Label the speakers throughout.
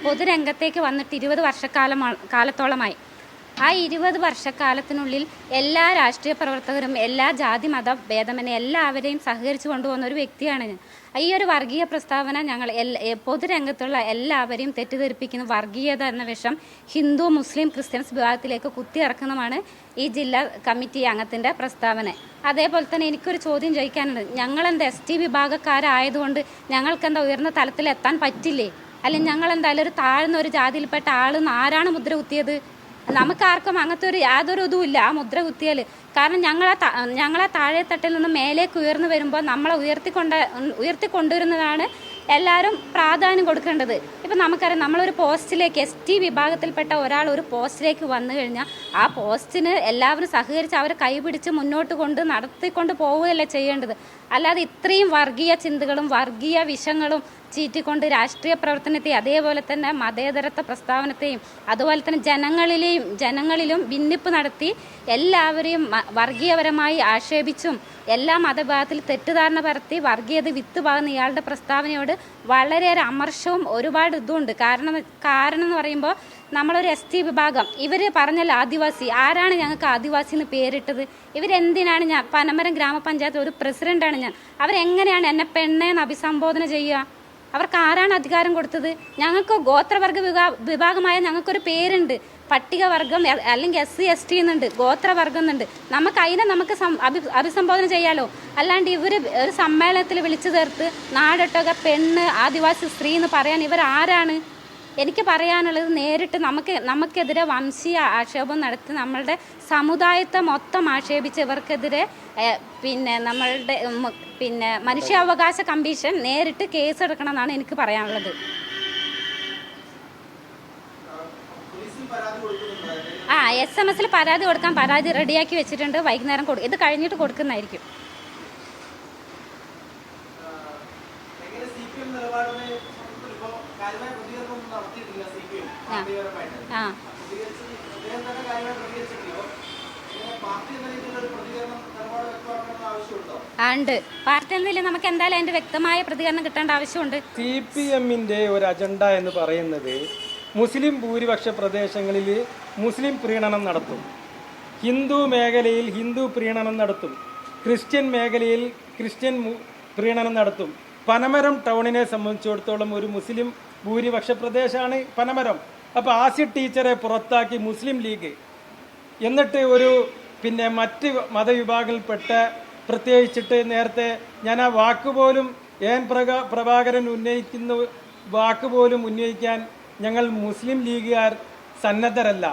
Speaker 1: പൊതുരംഗത്തേക്ക് വന്നിട്ട് 20 കാലത്തോളമായി. ആ 20 വർഷക്കാലത്തിനുള്ളിൽ എല്ലാ രാഷ്ട്രീയ പ്രവർത്തകരും, എല്ലാ ജാതി മത ഭേദമന്യേ എല്ലാവരെയും സഹകരിച്ചു കൊണ്ടുപോകുന്ന ഒരു വ്യക്തിയാണ് ഞാൻ. ഈ ഒരു വർഗീയ പ്രസ്താവന ഞങ്ങൾ പൊതുരംഗത്തുള്ള എല്ലാവരെയും തെറ്റിദ്ധരിപ്പിക്കുന്ന വർഗീയത എന്ന വിഷം ഹിന്ദു, മുസ്ലിം, ക്രിസ്ത്യൻസ് വിഭാഗത്തിലേക്ക് കുത്തിയിറക്കുന്നതുമാണ് ഈ ജില്ലാ കമ്മിറ്റി അംഗത്തിൻ്റെ പ്രസ്താവന. അതേപോലെ തന്നെ എനിക്കൊരു ചോദ്യം ചോദിക്കാനുണ്ട്. ഞങ്ങളെന്താ ST വിഭാഗക്കാരായതുകൊണ്ട് ഞങ്ങൾക്കെന്താ ഉയർന്ന തലത്തിൽ എത്താൻ പറ്റില്ലേ? അല്ലെങ്കിൽ ഞങ്ങളെന്തായാലും ഒരു താഴ്ന്ന ഒരു ജാതിയിൽപ്പെട്ട ആളെന്ന് ആരാണ് മുദ്ര കുത്തിയത്? നമുക്കാർക്കും അങ്ങനത്തെ യാതൊരു ഇതും ഇല്ല ആ മുദ്ര കുത്തിയാൽ. കാരണം ഞങ്ങളെ താഴെത്തട്ടിൽ നിന്ന് മേലേക്ക് ഉയർന്നു വരുമ്പോൾ നമ്മളെ ഉയർത്തിക്കൊണ്ടുവരുന്നതാണ് എല്ലാവരും പ്രാധാന്യം കൊടുക്കേണ്ടത്. ഇപ്പം നമുക്കറിയാം, നമ്മളൊരു പോസ്റ്റിലേക്ക് ST വിഭാഗത്തിൽപ്പെട്ട ഒരാൾ ഒരു പോസ്റ്റിലേക്ക് വന്നു കഴിഞ്ഞാൽ ആ പോസ്റ്റിന് എല്ലാവരും സഹകരിച്ച് അവരെ കൈപിടിച്ച് മുന്നോട്ട് നടത്തിക്കൊണ്ട് പോവുകയല്ലേ ചെയ്യേണ്ടത്. അല്ലാതെ ഇത്രയും വർഗീയ ചിന്തകളും വർഗീയ വിഷങ്ങളും ചീറ്റിക്കൊണ്ട് രാഷ്ട്രീയ പ്രവർത്തനത്തെയും അതേപോലെ തന്നെ മതേതരത്വ പ്രസ്താവനത്തെയും അതുപോലെ തന്നെ ജനങ്ങളിലും ഭിന്നിപ്പ് നടത്തി എല്ലാവരെയും വർഗീയപരമായി ആക്ഷേപിച്ചും എല്ലാ മതവിഭാഗത്തിൽ തെറ്റിദ്ധാരണ പരത്തി വർഗീയത വിത്ത് പാകുന്ന ഇയാളുടെ പ്രസ്താവനയോട് വളരെയേറെ അമർഷവും ഒരുപാട് ഇതുണ്ട്. കാരണം എന്ന് പറയുമ്പോൾ നമ്മളൊരു ST വിഭാഗം, ഇവർ പറഞ്ഞല്ലോ ആദിവാസി. ആരാണ് ഞങ്ങൾക്ക് ആദിവാസി എന്ന് പേരിട്ടത്? ഇവരെന്തിനാണ്? ഞാൻ പനമരം ഗ്രാമപഞ്ചായത്ത് ഒരു പ്രസിഡന്റാണ് ഞാൻ. അവരെങ്ങനെയാണ് എന്നെ പെണ്ണേന്ന് അഭിസംബോധന ചെയ്യുക? അവർക്ക് ആരാണ് അധികാരം കൊടുത്തത്? ഞങ്ങൾക്ക് ഗോത്രവർഗ വിഭാഗമായ ഞങ്ങൾക്കൊരു പേരുണ്ട്, പട്ടികവർഗം അല്ലെങ്കിൽ SC ST എന്നുണ്ട്, ഗോത്രവർഗം എന്നുണ്ട്. നമുക്ക് അഭിസംബോധന ചെയ്യാലോ. അല്ലാണ്ട് ഇവർ ഒരു സമ്മേളനത്തിൽ വിളിച്ചു ചേർത്ത് നാടൊട്ടക പെണ്ണ്, ആദിവാസി സ്ത്രീ എന്ന് പറയാൻ ഇവർ ആരാണ്? എനിക്ക് പറയാനുള്ളത്, നേരിട്ട് നമുക്കെതിരെ വംശീയ ആക്ഷേപം നടത്തി നമ്മളുടെ സമുദായത്തെ മൊത്തം ആക്ഷേപിച്ച് ഇവർക്കെതിരെ മനുഷ്യാവകാശ കമ്മീഷൻ നേരിട്ട് കേസെടുക്കണം എന്നാണ് എനിക്ക് പറയാനുള്ളത്. SMS പരാതി കൊടുക്കാൻ പരാതി റെഡിയാക്കി വെച്ചിട്ടുണ്ട്. വൈകുന്നേരം ഇത് കഴിഞ്ഞിട്ട് കൊടുക്കുന്നതായിരിക്കും. ഉണ്ട്. പാർട്ടി എന്നതിൽ നമുക്ക് എന്തായാലും അതിന്റെ വ്യക്തമായ പ്രതികരണം കിട്ടേണ്ട ആവശ്യമുണ്ട്.
Speaker 2: CPMന്റെ ഒരു അജണ്ട എന്ന് പറയുന്നത് മുസ്ലിം ഭൂരിപക്ഷ പ്രദേശങ്ങളിൽ മുസ്ലിം പ്രീണനം നടത്തും, ഹിന്ദു മേഖലയിൽ ഹിന്ദു പ്രീണനം നടത്തും, ക്രിസ്ത്യൻ മേഖലയിൽ ക്രിസ്ത്യൻ പ്രീണനം നടത്തും. പനമരം ടൗണിനെ സംബന്ധിച്ചിടത്തോളം ഒരു മുസ്ലിം ഭൂരിപക്ഷ പ്രദേശമാണ് പനമരം. അപ്പോൾ ആസിഡ് ടീച്ചറെ പുറത്താക്കി മുസ്ലിം ലീഗ്, എന്നിട്ട് ഒരു മറ്റ് മതവിഭാഗങ്ങളിൽപ്പെട്ട, പ്രത്യേകിച്ചിട്ട് നേരത്തെ ഞാൻ ആ വാക്കുപോലും പ്രഭാകരൻ ഉന്നയിക്കുന്ന വാക്കുപോലും ഉന്നയിക്കാൻ ഞങ്ങൾ മുസ്ലിം ലീഗുകാർ സന്നദ്ധരല്ല.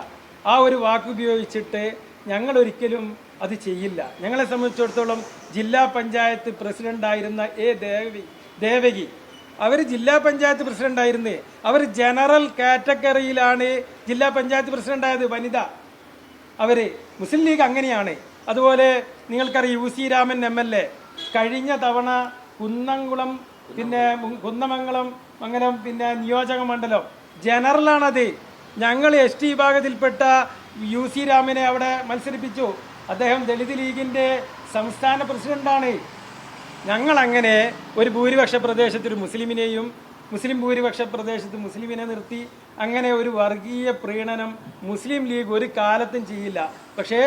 Speaker 2: ആ ഒരു വാക്കുപയോഗിച്ചിട്ട് ഞങ്ങൾ ഒരിക്കലും അത് ചെയ്യില്ല. ഞങ്ങളെ സംബന്ധിച്ചിടത്തോളം ജില്ലാ പഞ്ചായത്ത് പ്രസിഡന്റായിരുന്ന ദേവകി, അവർ ജില്ലാ പഞ്ചായത്ത് പ്രസിഡന്റായിരുന്നേ. അവർ ജനറൽ കാറ്റഗറിയിലാണ് ജില്ലാ പഞ്ചായത്ത് പ്രസിഡന്റായത്, വനിത. അവര് മുസ്ലിം ലീഗ് അങ്ങനെയാണ്. അതുപോലെ നിങ്ങൾക്കറിയാം UC രാമൻ MLA കഴിഞ്ഞ തവണ കുന്നംകുളം കുന്നമംഗലം നിയോജക മണ്ഡലം ജനറലാണത്. ഞങ്ങൾ ST വിഭാഗത്തിൽപ്പെട്ട UC രാമനെ അവിടെ മത്സരിപ്പിച്ചു. അദ്ദേഹം ദളിത് ലീഗിന്റെ സംസ്ഥാന പ്രസിഡന്റാണ്. ഞങ്ങളങ്ങനെ ഒരു ഭൂരിപക്ഷ പ്രദേശത്ത് ഒരു മുസ്ലിമിനെയും മുസ്ലിം ഭൂരിപക്ഷ പ്രദേശത്ത് മുസ്ലിമിനെ നിർത്തി അങ്ങനെ ഒരു വർഗീയ പ്രീണനം മുസ്ലിം ലീഗ് ഒരു കാലത്തും ചെയ്യില്ല. പക്ഷേ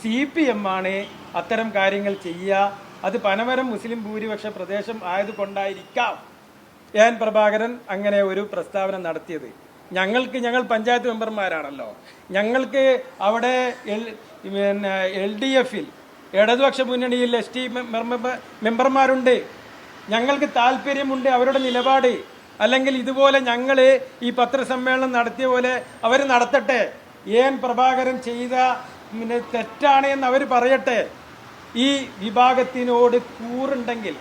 Speaker 2: CPM ആണ് അത്തരം കാര്യങ്ങൾ ചെയ്യുക. അത് പനമരം മുസ്ലിം ഭൂരിപക്ഷ പ്രദേശം ആയതുകൊണ്ടായിരിക്കാം പ്രഭാകരൻ അങ്ങനെ ഒരു പ്രസ്താവന നടത്തിയത്. ഞങ്ങൾ പഞ്ചായത്ത് മെമ്പർമാരാണല്ലോ. ഞങ്ങൾക്ക് അവിടെ LDFിൽ ഇടതുപക്ഷ മുന്നണിയിൽ ST മെമ്പർമാരുണ്ട്. ഞങ്ങൾക്ക് താല്പര്യമുണ്ട് അവരുടെ നിലപാട്. അല്ലെങ്കിൽ ഇതുപോലെ ഞങ്ങൾ ഈ പത്രസമ്മേളനം നടത്തിയ പോലെ അവർ നടത്തട്ടെ. പ്രഭാകരൻ ചെയ്ത തെറ്റാണ് എന്ന് അവർ പറയട്ടെ. ഈ വിഭാഗത്തിനോട് കൂറുണ്ടെങ്കിൽ